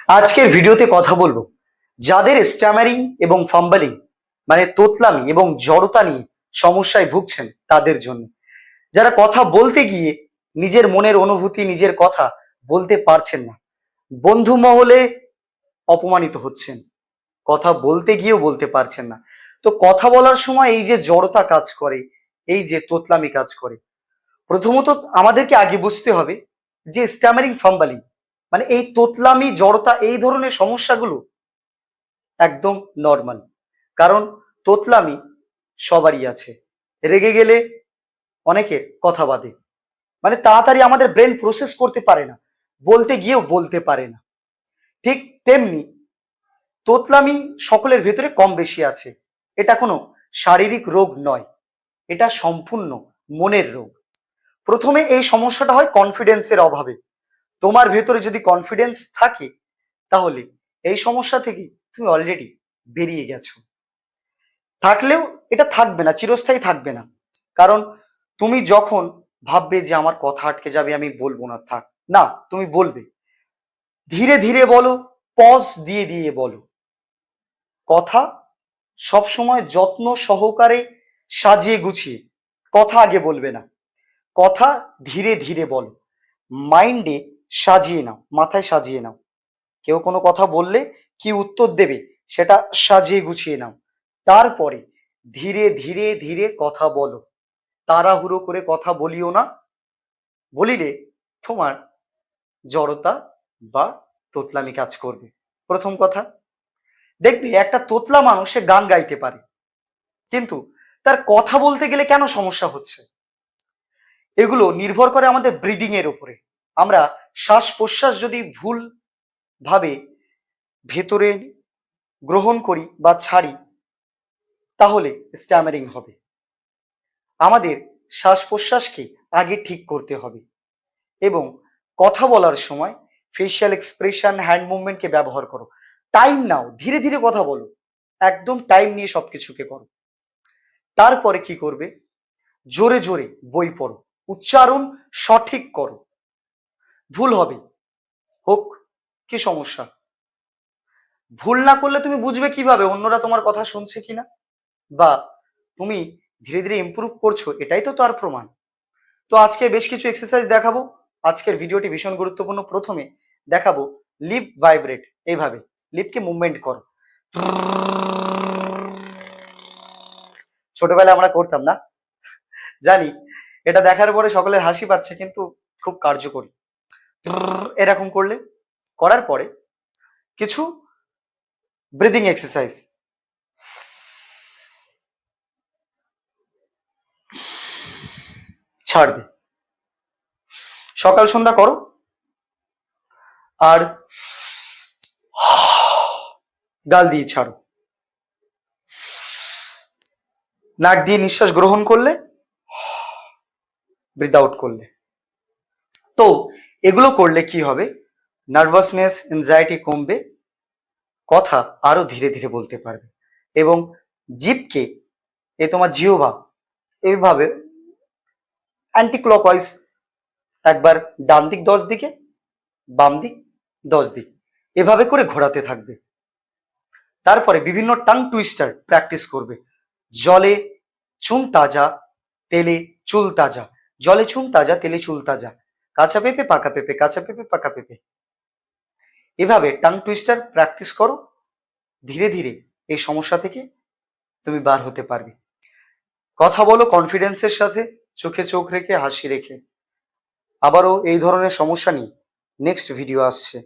আজকের ভিডিওতে কথা বলবো যাদের স্ট্যামারিং এবং ফাম্বলিং মানে তোতলামি এবং জড়তা নিয়ে সমস্যায় ভুগছেন তাদের জন্য। যারা কথা বলতে গিয়ে নিজের মনের অনুভূতি নিজের কথা বলতে পারছেন না, বন্ধু মহলে অপমানিত হচ্ছেন, কথা বলতে গিয়েও বলতে পারছেন না। তো কথা বলার সময় এই যে জড়তা কাজ করে, এই যে তোতলামি কাজ করে, প্রথমত আমাদেরকে আগে বুঝতে হবে যে স্ট্যামারিং ফাম্বলিং মানে এই তোতলামি জড়তা এই ধরনের সমস্যাগুলো একদম নর্মাল। কারণ তোতলামি সবারই আছে, রেগে গেলে অনেকের কথা বাদে, মানে তাড়াতাড়ি আমাদের ব্রেন প্রসেস করতে পারে না, বলতে গিয়েও বলতে পারে না। ঠিক তেমনি তোতলামি সকলের ভেতরে কম বেশি আছে। এটা কোনো শারীরিক রোগ নয়, এটা সম্পূর্ণ মনের রোগ। প্রথমে এই সমস্যাটা হয় কনফিডেন্সের অভাবে। তোমার ভেতরে যদি কনফিডেন্স থাকে তাহলে এই সমস্যা থেকে তুমি অলরেডি বেরিয়ে গেছো। থাকলেও এটা থাকবে না, চিরস্থায়ী থাকবে না। কারণ তুমি যখন ভাববে যে আমার কথা আটকে যাবে, আমি বলবো না, থাক না, তুমি বলবে। ধীরে ধীরে বলো, পজ দিয়ে দিয়ে বলো। কথা সবসময় যত্ন সহকারে সাজিয়ে গুছিয়ে কথা আগে বলবে না, কথা ধীরে ধীরে বলো, মাইন্ডে সাজিয়ে নাও, মাথায় সাজিয়ে নাও। কেউ কোনো কথা বললে কি উত্তর দেবে সেটা সাজিয়ে গুছিয়ে নাও। তারপরে ধীরে ধীরে ধীরে কথা বলো, তাড়াহুড়ো করে কথা বলিও না। বলিলে তোমার জড়তা বা তোতলামি কাজ করবে। প্রথম কথা, দেখবি একটা তোতলা মানুষ সে গান গাইতে পারে, কিন্তু তার কথা বলতে গেলে কেন সমস্যা হচ্ছে? এগুলো নির্ভর করে আমাদের ব্রিদিং এর উপরে। আমরা শ্বাস প্রশ্বাস যদি ভুল ভাবে ভেতরে গ্রহণ করি বা ছাড়ি তাহলে স্ট্যামারিং হবে। আমাদের শ্বাস প্রশ্বাসকে আগে ঠিক করতে হবে এবং কথা বলার সময় ফেসিয়াল এক্সপ্রেশন, হ্যান্ড মুভমেন্টকে ব্যবহার করো। টাইম নাও, ধীরে ধীরে কথা বলো, একদম টাইম নিয়ে সবকিছুকে করো। তারপরে কি করবে? জোরে জোরে বই পড়ো, উচ্চারণ সঠিক করো। ভুল হবে, হোক, কি সমস্যা? ভুল না করলে তুমি বুঝবে কিভাবে অন্যরা তোমার কথা শুনছে কিনা, বা তুমি ধীরে ধীরে ইমপ্রুভ করছো, এটাই তো তার প্রমাণ। তো আজকে বেশ কিছু এক্সারসাইজ দেখাবো। আজকের ভিডিওটি ভীষণ গুরুত্বপূর্ণ। প্রথমে দেখাবো লিপ ভাইব্রেট। এইভাবে লিপকে মুভমেন্ট করো। ছোটবেলায় আমরা করতাম না, জানি এটা দেখার পরে সকলের হাসি পাচ্ছে, কিন্তু খুব কার্যকরী। এরকম করলে, করার পরে কিছু ব্রিদিং এক্সারসাইজ। ছাড়বে, সকাল সন্ধ্যা করো। আর গাল দিয়ে ছাড়ো। নাক দিয়ে নিঃশ্বাস গ্রহণ করলে, ব্রিথ আউট করলে। তো এগুলো করলে কি হবে? নার্ভাসনেস, এনজাইটি কমবে, কথা আরো ধীরে ধীরে বলতে পারবে। এবং জিভকে, এ তোমার জিহ্বা এইভাবে অ্যান্টি ক্লকওয়াইজ, একবার ডান দিক 10 দিকে, বাম দিক 10 দিক, এভাবে করে ঘোরাতে থাকবে। তারপরে বিভিন্ন টাং টুইস্টার প্র্যাকটিস করবে। জলে চুন তাজা, তেলে চুল তাজা, জলে চুন তাজা, তেলে চুল তাজা, কাঁচা পেঁপে পাকা পেঁপে, কাঁচা পেঁপে পাকা পেঁপে। এভাবে টাং টুইস্টার প্র্যাকটিস করো। ধীরে ধীরে এই সমস্যা থেকে তুমি বার হতে পারবে। কথা বলো কনফিডেন্সের সাথে, চোখে চোখ রেখে, হাসি রেখে। আবারও এই ধরনের সমস্যা নিয়ে নেক্সট ভিডিও আসছে।